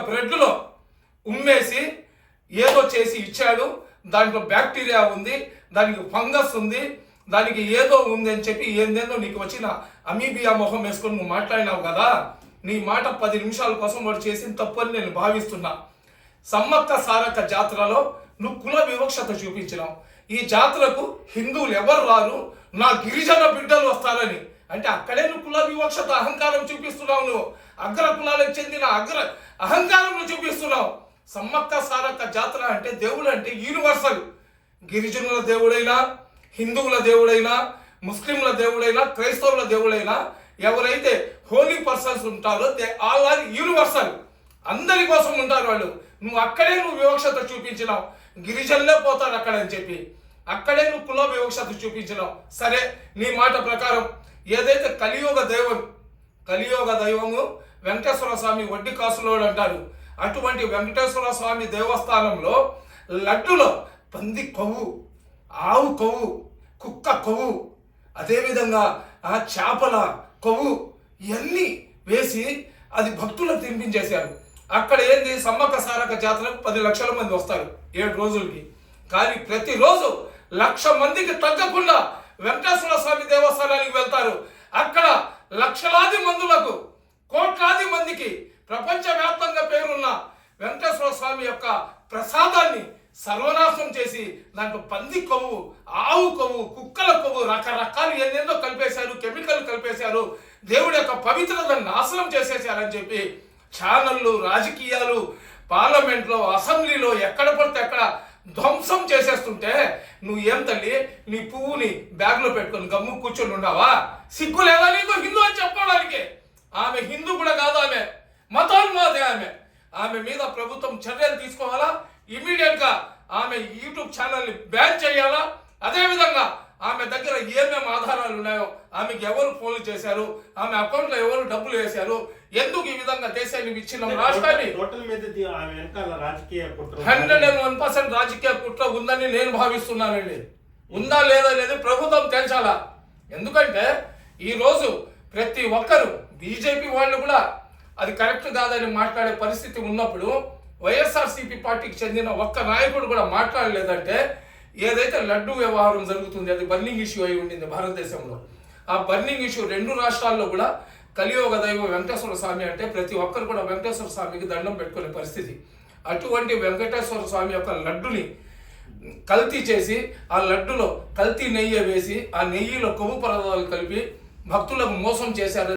బ్రెడ్లో ఉమ్మేసి ఏదో చేసి ఇచ్చాడు. దాంట్లో బ్యాక్టీరియా ఉంది, దానికి ఫంగస్ ఉంది, దానికి ఏదో ఉంది అని చెప్పి ఏందేందో నీకు వచ్చిన అమీబియా మొహం వేసుకొని నువ్వు మాట్లాడినావు కదా. నీ మాట 10 నిమిషాల కోసం వాడు చేసిన తప్పు అని నేను భావిస్తున్నా. సమ్మక్క సారక్క జాతరలో నువ్వు కుల వివక్షత చూపించినావు. ఈ జాతరకు హిందువులు ఎవరు రారు, నా గిరిజన బిడ్డలు వస్తారని అంటే అక్కడే నువ్వు కుల వివక్షత అహంకారం చూపిస్తున్నావు. నువ్వు అగ్ర కులాలకు చెందిన అహంకారం నువ్వు చూపిస్తున్నావు. సమ్మక్క సారక్క జాతర అంటే దేవుడు అంటే యూనివర్సల్. గిరిజనుల దేవుడైనా, హిందువుల దేవుడైనా, ముస్లింల దేవుడైనా, క్రైస్తవుల దేవుడైనా ఎవరైతే హోలీ పర్సన్స్ ఉంటారో దే ఆల్ ఆర్ యూనివర్సల్. అందరి కోసం ఉంటారు వాళ్ళు. నువ్వు అక్కడే వివక్షత చూపించినావు. గిరిజనులే పోతారు అక్కడ అని చెప్పి అక్కడే నువ్వు కుల వివక్షత చూపించినావు. సరే, నీ మాట ప్రకారం ఏదైతే కలియుగ దైవము వెంకటేశ్వర స్వామి వడ్డీ కాసులోడు అంటారు. అటువంటి వెంకటేశ్వర స్వామి దేవస్థానంలో లడ్డులో పంది కొవ్వు, ఆవు కొవ్వు, కుక్క కొవ్వు, అదేవిధంగా చేపల కొవ్వు ఇవన్నీ వేసి అది భక్తులకు తినిపించేశారు. అక్కడ ఏంది, సమ్మక్క సారక్క జాతరకు 10 లక్షల మంది వస్తారు 7 రోజులకి. కానీ ప్రతిరోజు 1,00,000 మందికి తగ్గకుండా వెంకటేశ్వర స్వామి దేవస్థానానికి వెళ్తారు. అక్కడ లక్షలాది మందులకు, కోట్లాది మందికి ప్రపంచవ్యాప్తంగా పేరున్న వెంకటేశ్వర స్వామి యొక్క ప్రసాదాన్ని సర్వనాశనం చేసి దాంట్లో పంది కొవ్వు, ఆవు కొవ్వు, కుక్కల కొవ్వు, రకరకాలు ఎన్నెందో కలిపేశారు, కెమికల్ కలిపేశారు, దేవుడి యొక్క పవిత్రతను నాశనం చేసేసారని చెప్పి ఛానళ్ళు, రాజకీయాలు, పార్లమెంట్లో, అసెంబ్లీలో ఎక్కడ పడితే అక్కడ ధ్వంసం చేసేస్తుంటే నువ్వు ఏం తల్లి నీ పువ్వుని బ్యాగ్లో పెట్టుకొని గమ్ము కూర్చొని ఉన్నావా? సిగ్గు లేదా నీకు హిందూ అని చెప్పడానికి? ఆమె హిందూ కూడా కాదు, ఆమె మతోన్మాదే. ఆమె మీద ప్రభుత్వం చర్యలు తీసుకోవాలా. ఇమీడియట్గా ఆమె యూట్యూబ్ ఛానల్ని బ్యాన్ చేయాలా. అదేవిధంగా ఆమె దగ్గర ఏమేమి ఆధారాలు ఉన్నాయో, ఆమెకి ఎవరు ఫోన్లు చేశారు, ఆమె అకౌంట్లో ఎవరు డబ్బులు వేశారు, ఎందుకు ఈ విధంగా దేశాన్ని విచ్ఛిన్నం రాష్ట్రాన్ని 101% రాజకీయ కుట్ర ఉందని నేను భావిస్తున్నానండి. ఉందా లేదా అనేది ప్రభుత్వం తేల్చాలా. ఎందుకంటే ఈరోజు ప్రతి ఒక్కరు బీజేపీ వాళ్ళు కూడా అది కరెక్ట్ కాదని మాట్లాడే పరిస్థితి ఉన్నప్పుడు వైఎస్ఆర్సీపీ పార్టీకి చెందిన ఒక్క నాయకుడు కూడా మాట్లాడలేదంటే ఏదైతే లడ్డు వ్యవహారం జరుగుతుంది అది బర్నింగ్ ఇష్యూ అయి ఉండింది భారతదేశంలో. ఆ బర్నింగ్ ఇష్యూ 2 రాష్ట్రాల్లో కూడా కలియుగ దైవం వెంకటేశ్వర స్వామి అంటే ప్రతి ఒక్కరు కూడా వెంకటేశ్వర స్వామికి దండం పెట్టుకునే పరిస్థితి. అటువంటి వెంకటేశ్వర స్వామి యొక్క లడ్డుని కల్తీ చేసి ఆ లడ్డులో కల్తీ నెయ్యి వేసి ఆ నెయ్యిలో కొవ్వు పదార్థాలు కలిపి భక్తులకు మోసం చేశారు.